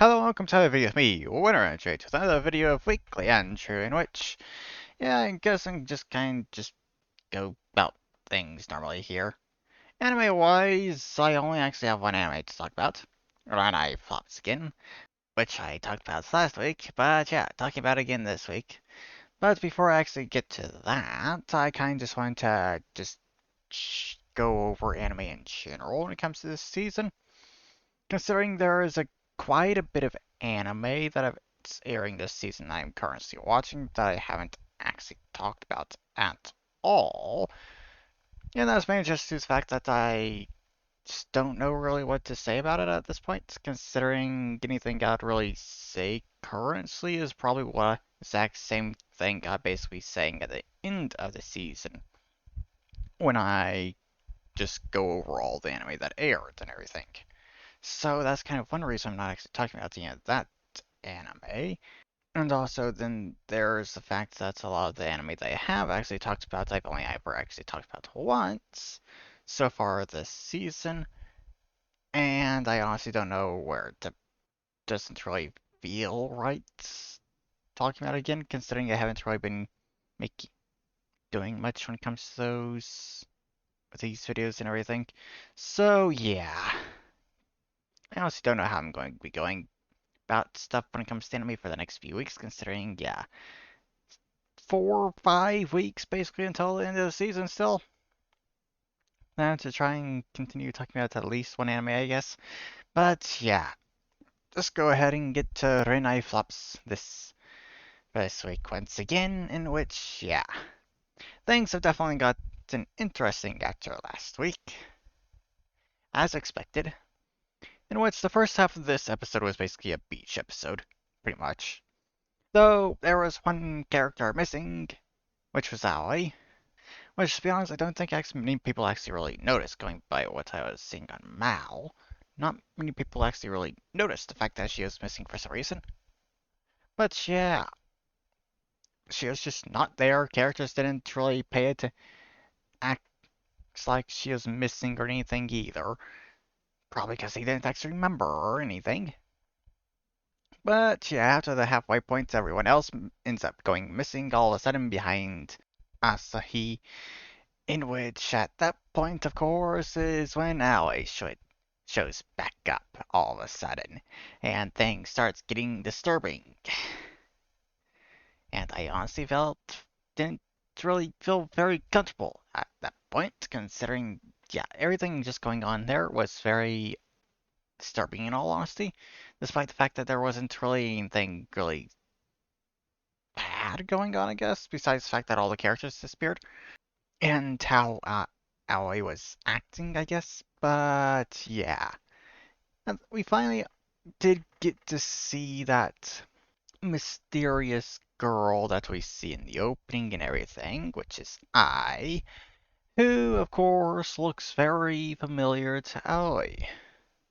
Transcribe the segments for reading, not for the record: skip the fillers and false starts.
Hello and welcome to another video with me, Winner Entry, to another video of Weekly Entry, in which, yeah, I guess I'm just go about things normally here. Anime-wise, I only actually have one anime to talk about, Renai Flops again, which I talked about last week, but yeah, talking about it again this week. But before I actually get to that, I kind of just want to go over anime in general when it comes to this season. Considering there is quite a bit of anime that's airing this season I'm currently watching that I haven't actually talked about at all. And that's mainly just due to the fact that I just don't know really what to say about it at this point, considering anything I'd really say currently is probably what exact same thing I'm basically saying at the end of the season when I just go over all the anime that aired and everything. So that's kind of one reason I'm not actually talking about the end of that anime. And also, then there's the fact that a lot of the anime that I have actually talked about, I've only ever actually talked about once so far this season. And I honestly don't know where it doesn't really feel right talking about it again, considering I haven't really been making doing much when it comes to these videos and everything. So yeah, I honestly don't know how I'm going to be going about stuff when it comes to anime for the next few weeks, considering, yeah, 4 or 5 weeks basically until the end of the season still. Now to try and continue talking about at least one anime, I guess. But yeah, just go ahead and get to Renai Flops this week once again, in which, yeah, things have definitely gotten interesting after last week, as expected, in which the first half of this episode was basically a beach episode, pretty much. Though there was one character missing, which was Aoi. Which, to be honest, I don't think many people actually really noticed, going by what I was seeing on Mal. Not many people actually really noticed the fact that she was missing for some reason. But yeah, she was just not there. Characters didn't really pay it to act like she was missing or anything either. Probably because they didn't actually remember her or anything. But yeah, after the halfway point, everyone else ends up going missing all of a sudden behind Asahi. In which, at that point, of course, is when Aoi shows back up all of a sudden, and things starts getting disturbing. And I honestly didn't really feel very comfortable at that point, considering, yeah, everything just going on there was very disturbing in all honesty, despite the fact that there wasn't really anything really bad going on, I guess, besides the fact that all the characters disappeared. And how Aoi was acting, I guess. But yeah, and we finally did get to see that mysterious girl that we see in the opening and everything, which is who of course looks very familiar to Aoi,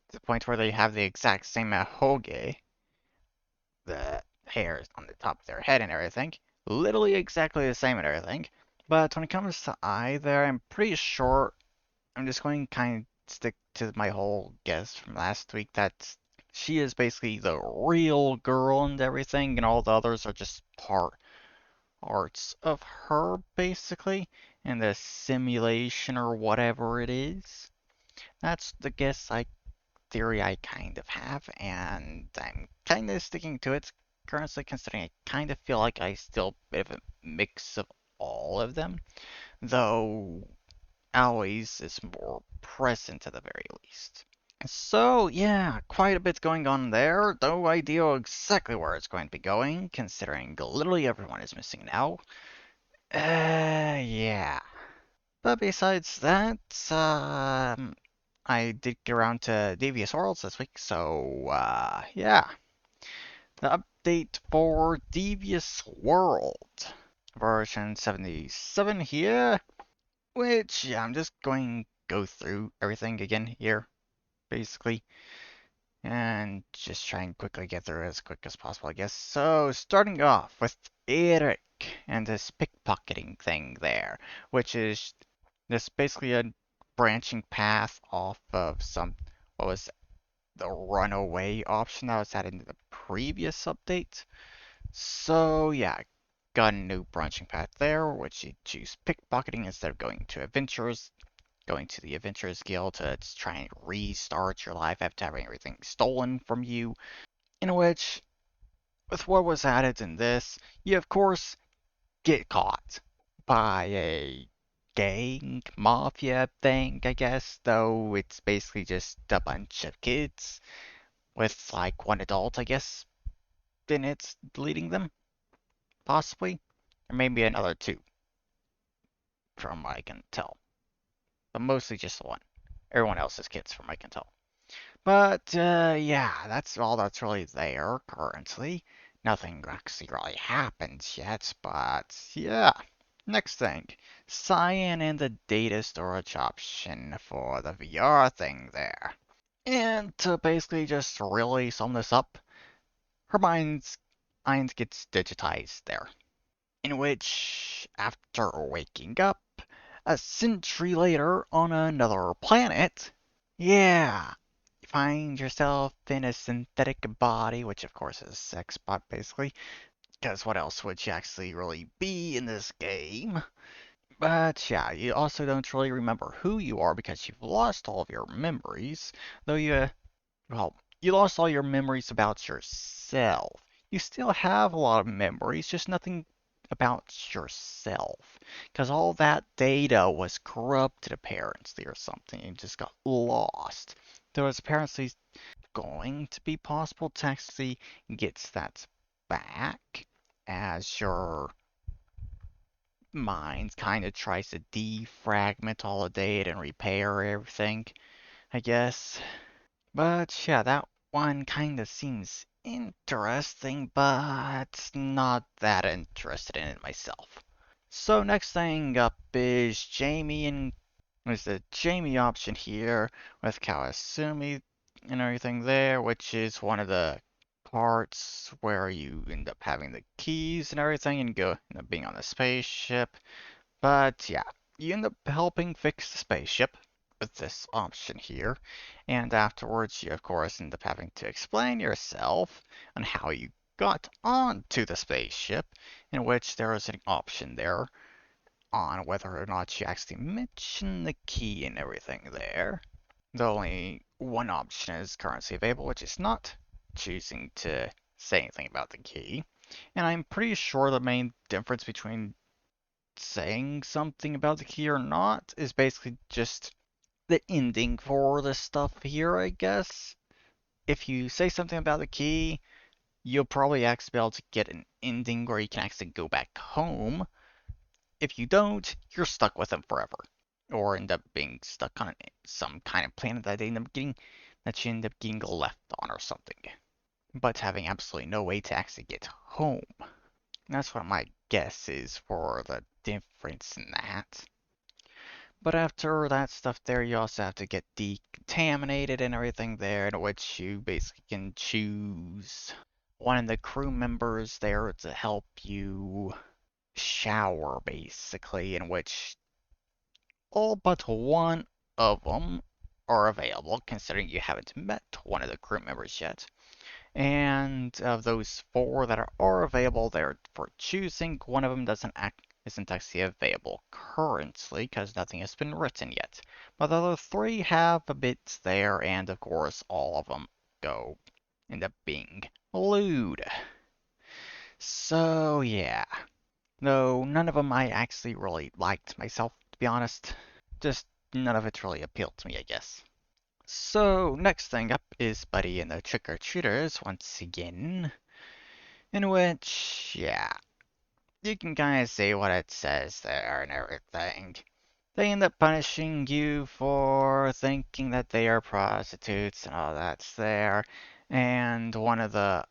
to the point where they have the exact same ahoge, the hair on the top of their head and everything, literally exactly the same and everything. But when it comes to there, I'm pretty sure I'm just going to kind of stick to my whole guess from last week that she is basically the real girl and everything, and all the others are just parts of her, basically, in the simulation or whatever it is. That's the theory I kind of have, and I'm kind of sticking to it currently, considering I kind of feel like I still bit of a mix of all of them, though always is more present at the very least. So, yeah, quite a bit going on there. No idea exactly where it's going to be going, considering literally everyone is missing now. Yeah. But besides that, I did get around to Devious Worlds this week, so, yeah. The update for Devious World, version 77 here. Which, yeah, I'm just going to go through everything again here, basically, and just try and quickly get through as quick as possible, I guess. So, starting off with Eric and this pickpocketing thing there, which is this basically a branching path off of what was the runaway option that was added in the previous update. So yeah, got a new branching path there, which you choose pickpocketing instead of going to the Adventurers Guild to try and restart your life after having everything stolen from you. In which, with what was added in this, you of course get caught by a gang mafia thing, I guess, though it's basically just a bunch of kids with like one adult, I guess, in it leading them, possibly. Or maybe another two, from what I can tell. But mostly just the one. Everyone else is kids, from what I can tell. But, yeah, that's all that's really there currently. Nothing actually really happens yet, but yeah. Next thing, Cyan and the data storage option for the VR thing there. And to basically just really sum this up, Hermione's mind gets digitized there. In which, after waking up, a century later on another planet, yeah, you find yourself in a synthetic body, which of course is a sex bot basically, because what else would you actually really be in this game? But yeah, you also don't really remember who you are because you've lost all of your memories, though well, you lost all your memories about yourself. You still have a lot of memories, just nothing about yourself. Because all that data was corrupted apparently or something and just got lost. There was apparently going to be possible to actually get that back as your mind kind of tries to defragment all the data and repair everything, I guess. But yeah, that one kinda seems interesting, but not that interested in it myself. So next thing up is Jamie and there's the Jamie option here with Kawasumi and everything there, which is one of the parts where you end up having the keys and everything and go end up being on the spaceship. But yeah, you end up helping fix the spaceship with this option here, and afterwards you of course end up having to explain yourself on how you got onto the spaceship, in which there is an option there on whether or not you actually mention the key and everything there. The only one option is currently available, which is not choosing to say anything about the key. And I'm pretty sure the main difference between saying something about the key or not is basically just the ending for the stuff here, I guess. If you say something about the key, you'll probably actually be able to get an ending where you can actually go back home. If you don't, you're stuck with them forever. Or end up being stuck on some kind of planet that you end up getting left on or something. But having absolutely no way to actually get home. That's what my guess is for the difference in that. But after that stuff there, you also have to get decontaminated and everything there, in which you basically can choose one of the crew members there to help you shower, basically, in which all but one of them are available, considering you haven't met one of the crew members yet. And of those four that are available there for choosing, one of them isn't actually available currently because nothing has been written yet. But the other three have a bit there, and of course all of them go end up being lewd. So yeah, though none of them I actually really liked myself, to be honest. Just none of it really appealed to me, I guess. So, next thing up is Buddy and the Trick-or-Treaters once again. In which, yeah, you can kind of see what it says there and everything. They end up punishing you for thinking that they are prostitutes and all that's there. And one of the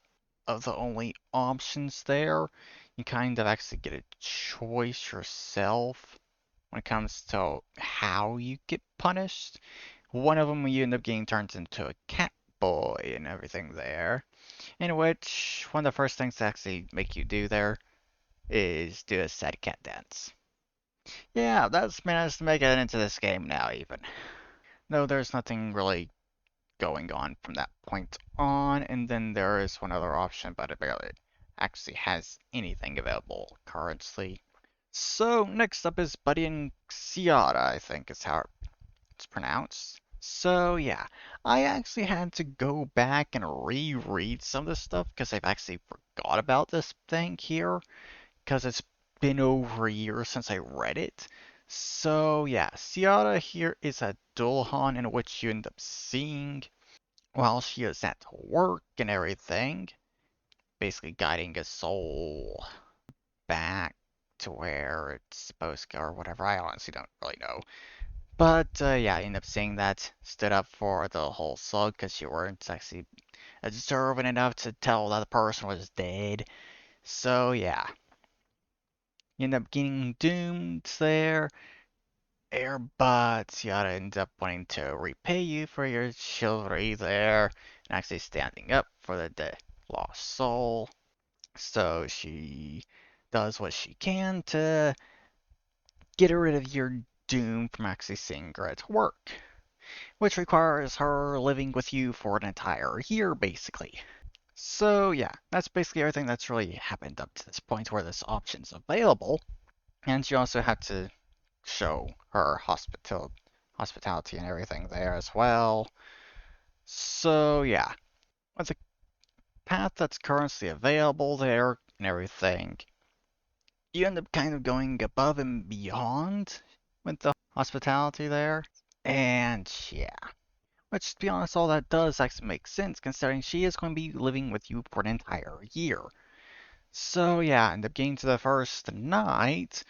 only options there, you kind of actually get a choice yourself when it comes to how you get punished. One of them you end up getting turned into a cat boy and everything there. In which one of the first things to actually make you do there is do a sad cat dance. Yeah, that's managed to make it into this game now even. Though there's nothing really going on from that point on, and then there is one other option, but it barely actually has anything available currently. So next up is Buddy and Ciara, I think is how it's pronounced. So yeah, I actually had to go back and reread some of this stuff because I've actually forgot about this thing here because it's been over a year since I read it. So yeah, Ciara here is a Dulhan in which you end up seeing while she is at work and everything, basically guiding a soul back to where it's supposed to go or whatever. I honestly don't really know. But yeah, I ended up seeing that, stood up for the whole slug because you weren't actually observant enough to tell that the person was dead. So yeah, you end up getting doomed there. But Yada ends up wanting to repay you for your chivalry there and actually standing up for the lost soul. So she does what she can to get rid of your doom from actually seeing her at work, which requires her living with you for an entire year, basically. So yeah, that's basically everything that's really happened up to this point where this option's available. And you also have to show her hospitality and everything there as well. So yeah, with the path that's currently available there and everything, you end up kind of going above and beyond with the hospitality there. And yeah, which to be honest, all that does actually make sense considering she is going to be living with you for an entire year. So yeah, end up getting to the first night,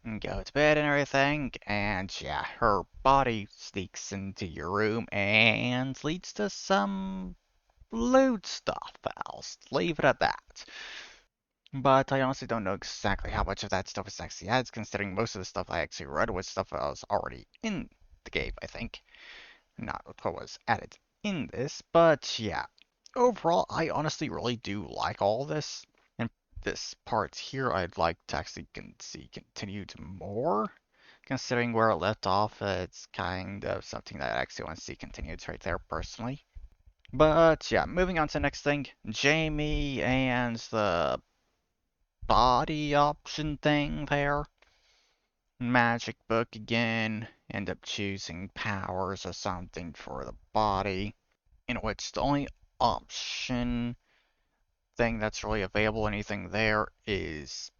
and go to bed and everything, and yeah, her body sneaks into your room and leads to some lewd stuff. I'll leave it at that. But I honestly don't know exactly how much of that stuff is actually adds, considering most of the stuff I actually read was stuff that was already in the game, I think. Not what was added in this, but yeah. Overall, I honestly really do like all this. And this part here, I'd like to actually see continued more. Considering where it left off, it's kind of something that I actually want to see continued right there, personally. But yeah, moving on to the next thing. Jamie and the body option thing there. Magic book again. End up choosing powers or something for the body. In which the only option thing that's really available, anything there, is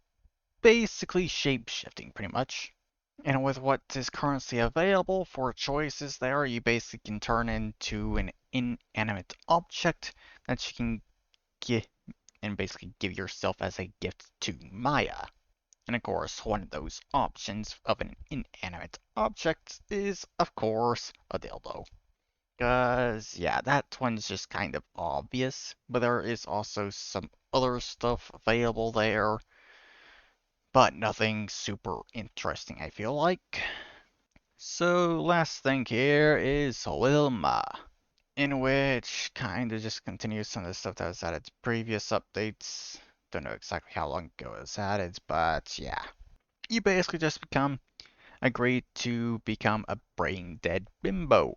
basically shape-shifting, pretty much. And with what is currently available for choices there, you basically can turn into an inanimate object that you can get and basically give yourself as a gift to Maya. And of course, one of those options of an inanimate object is, of course, a dildo. Because, yeah, that one's just kind of obvious, but there is also some other stuff available there, but nothing super interesting, I feel like. So, last thing here is Wilma, in which kind of just continues some of the stuff that was added to previous updates. Don't know exactly how long ago it was added, but yeah. You basically just agree to become a brain dead bimbo.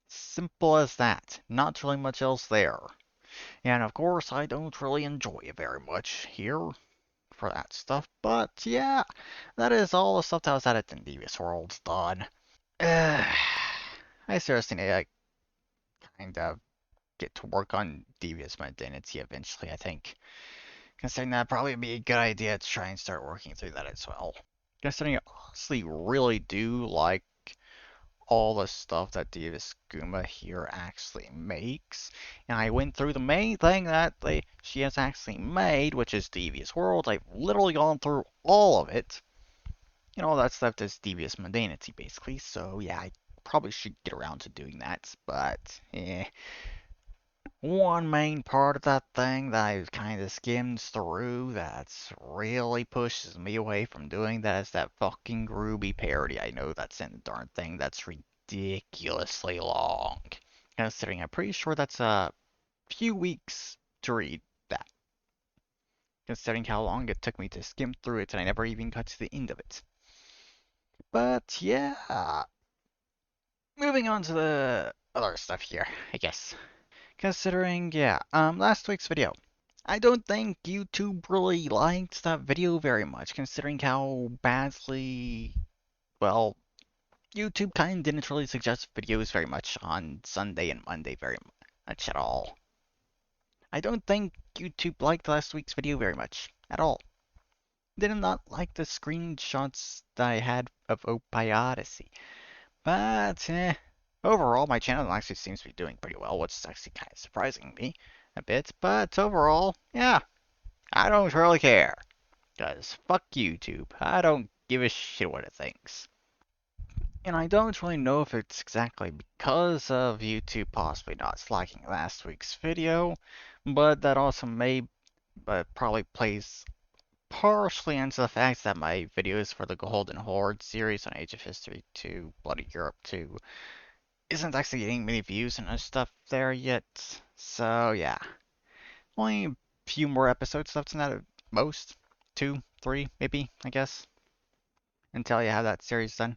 Simple as that. Not really much else there. And of course, I don't really enjoy it very much here for that stuff. But yeah, that is all the stuff that was added in Devious Worlds done. I seriously need to kind of get to work on Devious Identity eventually, I think. Considering that'd probably be a good idea to try and start working through that as well. Considering I honestly really do like all the stuff that Davis Guma here actually makes. And I went through the main thing that she has actually made, which is Devious World. I've literally gone through all of it. And all that stuff is Devious Mundanity, basically. So yeah, I probably should get around to doing that. But, one main part of that thing that I've kind of skimmed through that's really pushes me away from doing that is that fucking Ruby parody. I know that's in the darn thing. That's ridiculously long. Considering I'm pretty sure that's a few weeks to read that. Considering how long it took me to skim through it and I never even got to the end of it. But yeah. Moving on to the other stuff here, I guess. Considering, yeah, last week's video. I don't think YouTube really liked that video very much, considering how badly, well, YouTube kind of didn't really suggest videos very much on Sunday and Monday very much at all. I don't think YouTube liked last week's video very much at all. Did not like the screenshots that I had of Opie Odyssey. But, overall, my channel actually seems to be doing pretty well, which is actually kind of surprising me a bit. But overall, yeah, I don't really care. Because fuck YouTube. I don't give a shit what it thinks. And I don't really know if it's exactly because of YouTube possibly not liking last week's video, but that also may, but probably plays partially into the fact that my videos for the Golden Horde series on Age of History 2, Bloody Europe 2, isn't actually getting many views and stuff there yet. So yeah, only a few more episodes left in that at most. 2, 3, maybe, I guess, until you have that series done.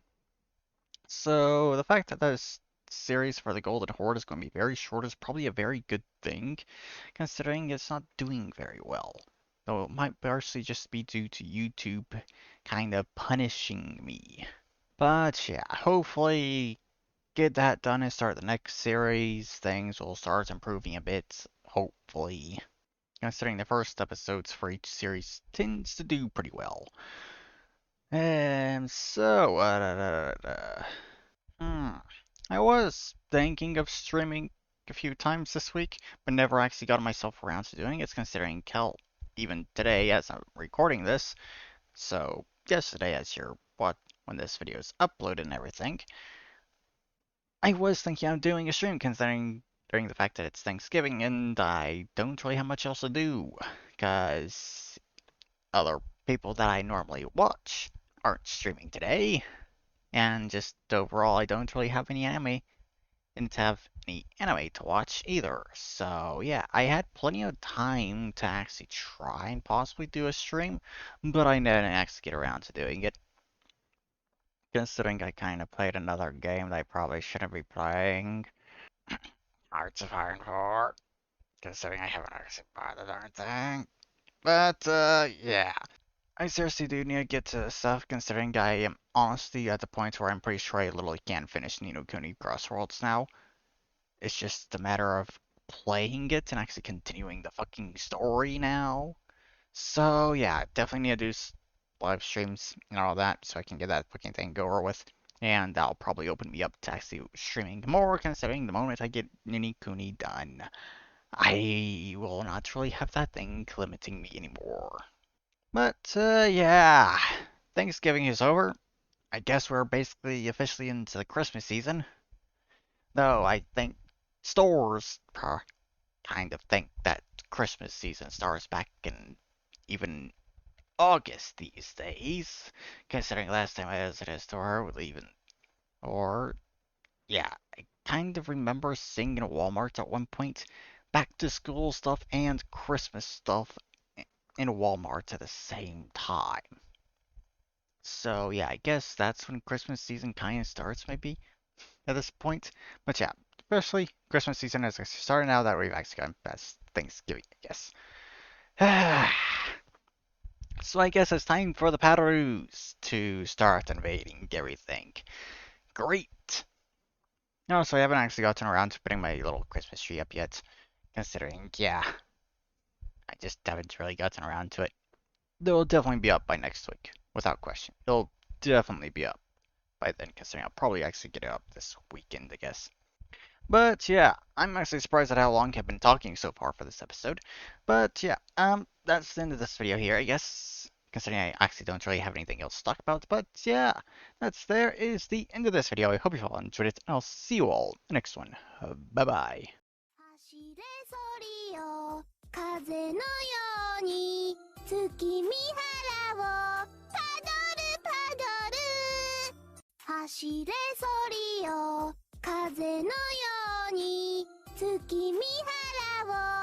So the fact that this series for the Golden Horde is going to be very short is probably a very good thing, considering it's not doing very well. Though it might partially just be due to YouTube kind of punishing me. But yeah, hopefully get that done and start the next series. Things will start improving a bit, hopefully. Considering the first episodes for each series tends to do pretty well. And so, I was thinking of streaming a few times this week, but never actually got myself around to doing it, considering even today as I'm recording this, so yesterday as when this video is uploaded and everything, I was thinking of doing a stream considering during the fact that it's Thanksgiving and I don't really have much else to do, because other people that I normally watch aren't streaming today, and just overall I don't really have any anime. Didn't have any anime to watch either. So yeah, I had plenty of time to actually try and possibly do a stream, but I didn't actually get around to doing it. Considering I kind of played another game that I probably shouldn't be playing. Hearts of Iron 4. Considering I haven't actually bought the darn thing. But, yeah. I seriously do need to get to stuff, considering I am honestly at the point where I'm pretty sure I literally can't finish Ni no Kuni Crossworlds now. It's just a matter of playing it and actually continuing the fucking story now. So yeah, definitely need to do live streams and all that so I can get that fucking thing over with. And that'll probably open me up to actually streaming more, considering the moment I get Ni no Kuni done, I will not really have that thing limiting me anymore. But yeah, Thanksgiving is over. I guess we're basically officially into the Christmas season. Though I think stores kind of think that Christmas season starts back in even August these days, considering last time I was at a store with yeah, I kind of remember seeing in Walmart at one point back to school stuff and Christmas stuff in Walmart at the same time. So yeah, I guess that's when Christmas season kind of starts maybe at this point. But yeah, especially Christmas season is starting now that we've actually gotten past Thanksgiving, I guess. So I guess it's time for the Pataroos to start invading everything. Great! No, so I haven't actually gotten around to putting my little Christmas tree up yet. Considering, yeah, I just haven't really gotten around to it. It'll definitely be up by next week, without question. It'll definitely be up by then, considering I'll probably actually get it up this weekend, I guess. But yeah, I'm actually surprised at how long I've been talking so far for this episode. But yeah, that's the end of this video here, I guess. Considering I actually don't really have anything else to talk about. But yeah, there is the end of this video. I hope you all enjoyed it, and I'll see you all in the next one. Bye bye. 走れソリよ風のように月見原をパドルパドル走れソリよ風のように月見原を